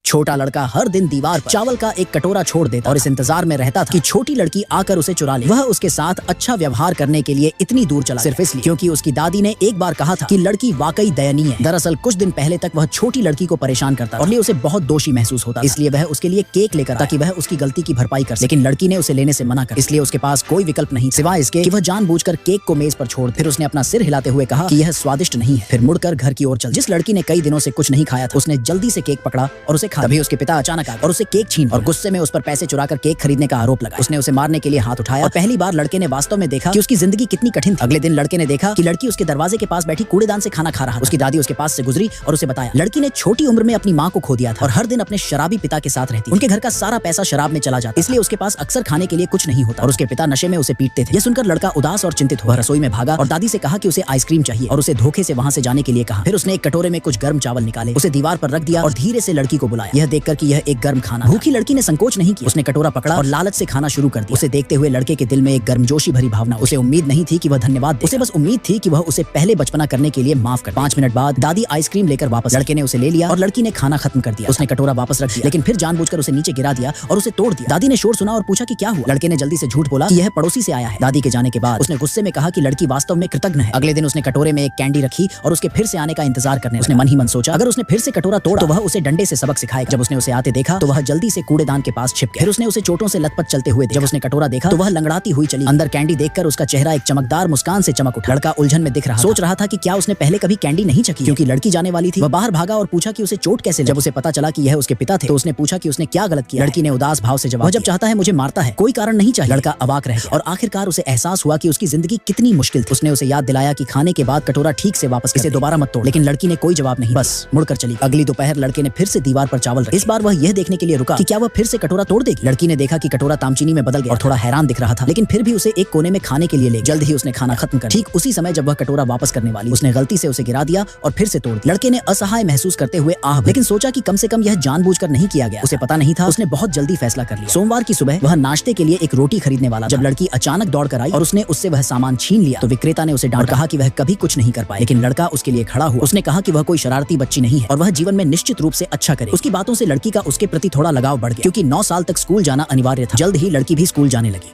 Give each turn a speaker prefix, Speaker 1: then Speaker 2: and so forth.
Speaker 1: छोटा लड़का हर दिन दीवार पर चावल का एक कटोरा छोड़ देता और इस इंतजार में रहता था कि छोटी लड़की आकर उसे चुरा ले। वह उसके साथ अच्छा व्यवहार करने के लिए इतनी दूर चला सिर्फ इसलिए क्योंकि उसकी दादी ने एक बार कहा था कि लड़की वाकई दयनीय है। दरअसल कुछ दिन पहले तक वह छोटी लड़की को परेशान करता और उसे बहुत दोषी महसूस होता, इसलिए वह उसके लिए केक लेकर ताकि वह उसकी गलती की भरपाई कर। लेकिन लड़की ने उसे लेने से मना कर, इसलिए उसके पास कोई विकल्प नहीं सिवाय इसके कि वह जानबूझकर केक को मेज पर छोड़। फिर उसने अपना सिर हिलाते हुए कहा कि यह स्वादिष्ट नहीं है, फिर मुड़कर घर की ओर चल। जिस लड़की ने कई दिनों से कुछ नहीं खाया था उसने जल्दी से केक पकड़ा और उसे खा। तभी उसके पिता अचानक आ गए और उसे केक छीन और गुस्से में उस पर पैसे चुराकर केक खरीदने का आरोप लगा। उसने उसे मारने के लिए हाथ उठाया और पहली बार लड़के ने वास्तव में देखा कि उसकी जिंदगी कितनी कठिन थी। अगले दिन लड़के ने देखा कि लड़की उसके दरवाजे के पास बैठी कूड़ेदान से खाना खा रहा। उसकी दादी उसके पास से गुजरी और उसे बताया लड़की ने छोटी उम्र में अपनी माँ को खो दिया था और हर दिन अपने शराबी पिता के साथ रहती। उनके घर का सारा पैसा शराब में चला जाता, इसलिए उसके पास अक्सर खाने के लिए कुछ नहीं होता और उसके पिता नशे में उसे पीटते थे। यह सुनकर लड़का उदास और चिंतित हुआ, रसोई में भागा और दादी से कहा कि उसे आइसक्रीम चाहिए और उसे धोखे से वहां से जाने के लिए कहा। फिर उसने एक कटोरे में कुछ गर्म चावल निकाले, उसे दीवार पर रख दिया और धीरे से लड़की को बुलाया। यह देखकर कि यह एक गर्म खाना। भूखी लड़की ने संकोच नहीं किया, उसने कटोरा पकड़ा और लालच से खाना शुरू कर दिया। उसे देखते हुए लड़के के दिल में एक गर्मजोशी भरी भावना। उसे उम्मीद नहीं थी कि वह धन्यवाद दे, उसे बस उम्मीद थी कि वह उसे पहले बचपना करने के लिए माफ कर। 5 मिनट बाद दादी आइसक्रीम लेकर वापस। लड़के ने उसे ले लिया और लड़की ने खाना खत्म कर दिया। उसने कटोरा वापस रख दिया लेकिन फिर जानबूझकर उसे नीचे गिरा दिया और उसे तोड़ दिया। दादी ने शोर सुना और पूछा कि क्या हुआ। लड़के ने जल्दी से झूठ बोला कि यह पड़ोसी से आया है। दादी के जाने के बाद उसने गुस्से में कहा कि लड़की वास्तव में कृतज्ञ है। अगले दिन उसने कटोरे में एक कैंडी रखी और उसके फिर से आने का इंतजार करने। उसने मन ही मन सोचा अगर उसने फिर से कटोरा तोड़ा तो वह उसे डंडे से सबक सिखाएगा। जब उसने उसे आते देखा तो वह जल्दी से कूड़ेदान के पास छिप गया। फिर उसने उसे चोटों से लथपथ चलते हुए देखा। जब उसने कटोरा देखा तो वह लंगड़ाती हुई चली। अंदर कैंडी देखकर उसका चेहरा एक चमकदार मुस्कान से चमक उठा। लड़का उलझन में दिख रहा, सोच रहा था कि क्या उसने पहले कभी कैंडी नहीं चखी क्योंकि लड़की जाने वाली थी। वह बाहर भागा और पूछा कि उसे चोट कैसे लगी। जब उसे पता चला कि यह उसके पिता थे तो उसने पूछा कि उसने क्या गलत किया। लड़की ने उदास भाव से जवाब, वह जब चाहता है मुझे मारता है, कोई कारण नहीं चाहिए। लड़का अवाक रह गया और आखिरकार उसे एहसास हुआ कि उसकी जिंदगी कितनी मुश्किल थी। उसने उसे याद दिलाया कि खाने के बाद कटोरा ठीक से वापस, इसे दोबारा मत तोड़। लेकिन लड़की ने कोई जवाब नहीं, बस मुड़कर चली। अगली दोपहर लड़के ने फिर से दीवार पर चावल रखे। इस बार वह यह देखने के लिए रुका कि क्या वह फिर से कटोरा तोड़ देगी। लड़की ने देखा कि कटोरा तामचीनी में बदल गया और थोड़ा हैरान दिख रहा था, लेकिन फिर भी उसे एक कोने में खाने के लिए ले। जल्द ही उसने खाना खत्म कर। ठीक उसी समय जब वह कटोरा वापस करने वाली उसने गलती से उसे गिरा दिया और फिर से तोड़ दिया। लड़के ने असहाय महसूस करते हुए लेकिन सोचा कि कम से कम यह जानबूझकर नहीं किया गया। उसे पता नहीं था, उसने बहुत जल्दी फैसला कर लिया। सोमवार की सुबह वह नाश्ते के लिए एक रोटी खरीदने वाला जब लड़की अचानक दौड़ कर आई और उसने उससे वह सामान छीन लिया तो विक्रेता ने उसे डांट कहा कि वह कभी कुछ नहीं कर पाए। लेकिन लड़का उसके लिए खड़ा हुआ। उसने कहा कि वह कोई शरारती बच्ची नहीं है और वह जीवन में निश्चित रूप से अच्छा करे। उसकी बातों से लड़की का उसके प्रति थोड़ा लगाव बढ़ गया क्योंकि 9 साल तक स्कूल जाना अनिवार्य था। जल्द ही लड़की भी स्कूल जाने लगी।